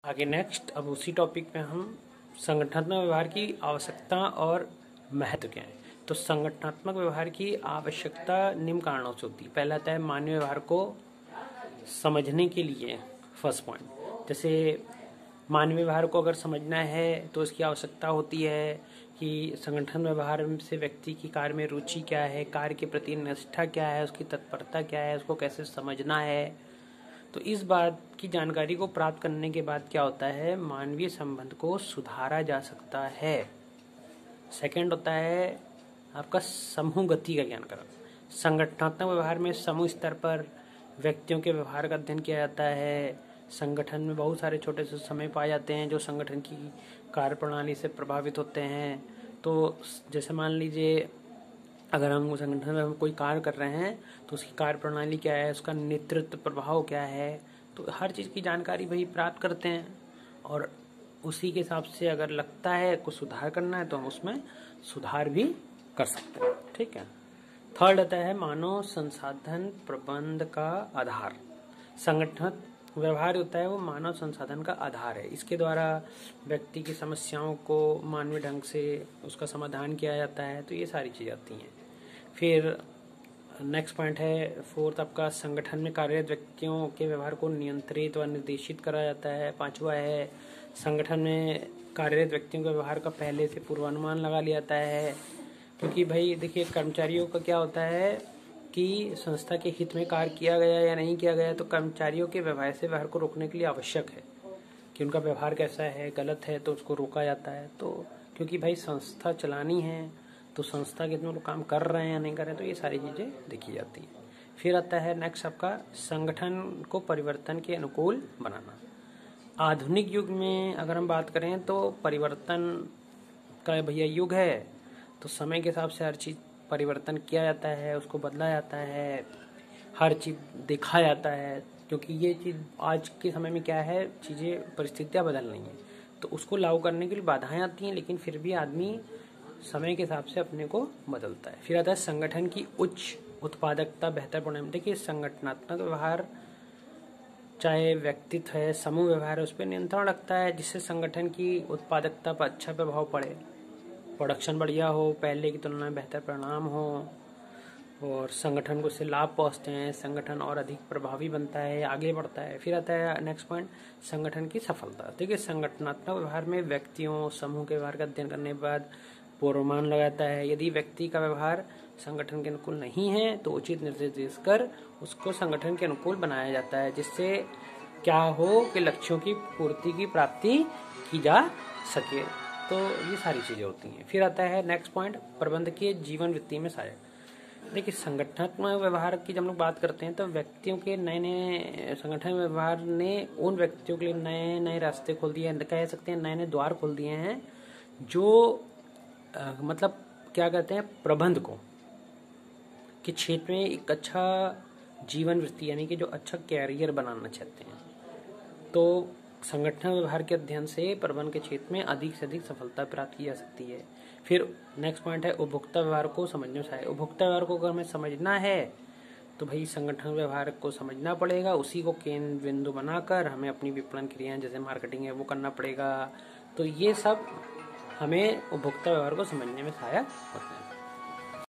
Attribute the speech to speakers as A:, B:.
A: आगे नेक्स्ट अब उसी टॉपिक पे हम संगठनात्मक व्यवहार की आवश्यकता और महत्व क्या है। तो संगठनात्मक व्यवहार की आवश्यकता निम्न कारणों से होती है। पहला आता है मानवीय व्यवहार को समझने के लिए। फर्स्ट पॉइंट, जैसे मानवीय व्यवहार को अगर समझना है तो इसकी आवश्यकता होती है कि संगठन व्यवहार से व्यक्ति की कार्य में रुचि क्या है, कार्य के प्रति निष्ठा क्या है, उसकी तत्परता क्या है, उसको कैसे समझना है। तो इस बात की जानकारी को प्राप्त करने के बाद क्या होता है, मानवीय संबंध को सुधारा जा सकता है। सेकंड होता है आपका समूह गति का ज्ञान करना। संगठनात्मक व्यवहार में समूह स्तर पर व्यक्तियों के व्यवहार का अध्ययन किया जाता है। संगठन में बहुत सारे छोटे से समूह पाए जाते हैं जो संगठन की कार्यप्रणाली से प्रभावित होते हैं। तो जैसे मान लीजिए अगर हम संगठन में हम कोई कार्य कर रहे हैं तो उसकी कार्यप्रणाली क्या है, उसका नेतृत्व प्रभाव क्या है, तो हर चीज़ की जानकारी भाई प्राप्त करते हैं और उसी के हिसाब से अगर लगता है कुछ सुधार करना है तो हम उसमें सुधार भी कर सकते हैं। ठीक है। थर्ड आता है मानव संसाधन प्रबंध का आधार। संगठन व्यवहार होता है वो मानव संसाधन का आधार है। इसके द्वारा व्यक्ति की समस्याओं को मानवीय ढंग से उसका समाधान किया जाता है। तो ये सारी चीज़ें आती हैं। फिर नेक्स्ट पॉइंट है फोर्थ आपका संगठन में कार्यरत व्यक्तियों के व्यवहार को नियंत्रित व निर्देशित करा जाता है। पांचवा है संगठन में कार्यरत व्यक्तियों के व्यवहार का पहले से पूर्वानुमान लगा लिया जाता है। क्योंकि भाई देखिए कर्मचारियों का क्या होता है कि संस्था के हित में कार्य किया गया या नहीं किया गया, तो कर्मचारियों के व्यवहार को रोकने के लिए आवश्यक है कि उनका व्यवहार कैसा है, गलत है तो उसको रोका जाता है। तो क्योंकि भाई संस्था चलानी है तो संस्था कितने लोग काम कर रहे हैं या नहीं कर रहे हैं, तो ये सारी चीज़ें देखी जाती हैं। फिर आता है नेक्स्ट आपका संगठन को परिवर्तन के अनुकूल बनाना। आधुनिक युग में अगर हम बात करें तो परिवर्तन का भैया युग है, तो समय के हिसाब से हर चीज़ परिवर्तन किया जाता है, उसको बदला जाता है, हर चीज़ देखा जाता है। क्योंकि ये चीज़ आज के समय में क्या है, चीज़ें परिस्थितियाँ बदल रही हैं तो उसको लागू करने के लिए बाधाएं आती हैं, लेकिन फिर भी आदमी समय के हिसाब से अपने को बदलता है। फिर आता है संगठन की उच्च उत्पादकता बेहतर परिणाम। देखिए संगठनात्मक व्यवहार चाहे व्यक्तित्व है, समूह व्यवहार है, उस पर नियंत्रण रखता है जिससे संगठन की उत्पादकता पर अच्छा प्रभाव पड़े, प्रोडक्शन बढ़िया हो, पहले की तुलना में बेहतर परिणाम हो और संगठन को इससे लाभ पहुंचते हैं, संगठन और अधिक प्रभावी बनता है, आगे बढ़ता है। फिर आता है नेक्स्ट पॉइंट संगठन की सफलता। देखिए संगठनात्मक व्यवहार में व्यक्तियों समूह के व्यवहार का अध्ययन करने के बाद पूर्वानुमान लगाता है। यदि व्यक्ति का व्यवहार संगठन के अनुकूल नहीं है तो उचित निर्देश कर उसको संगठन के अनुकूल बनाया जाता है, जिससे क्या हो कि लक्ष्यों की पूर्ति की प्राप्ति की जा सके। तो ये सारी चीजें होती हैं। फिर आता है नेक्स्ट पॉइंट प्रबंधकीय जीवन वृत्ति में सहायक। देखिए संगठनात्मक व्यवहार की जब हम लोग बात करते हैं तो व्यक्तियों के नए नए संगठन व्यवहार ने उन व्यक्तियों के लिए नए नए रास्ते खोल दिए हैं, कह सकते हैं नए नए द्वार खोल दिए हैं जो मतलब क्या कहते हैं प्रबंध को कि क्षेत्र में एक अच्छा जीवन वृत्ति यानी कि जो अच्छा कैरियर बनाना चाहते हैं, तो संगठन व्यवहार के अध्ययन से प्रबंध के क्षेत्र में अधिक से अधिक सफलता प्राप्त की जा सकती है। फिर नेक्स्ट पॉइंट है उपभोक्ता व्यवहार को समझने से। उपभोक्ता व्यवहार को अगर हमें समझना है तो भाई संगठन व्यवहार को समझना पड़ेगा, उसी को केंद्र बिंदु बनाकर हमें अपनी विपणन क्रियाएं जैसे मार्केटिंग है वो करना पड़ेगा। तो ये सब हमें उपभोक्ता व्यवहार को समझने में सहायक होते हैं।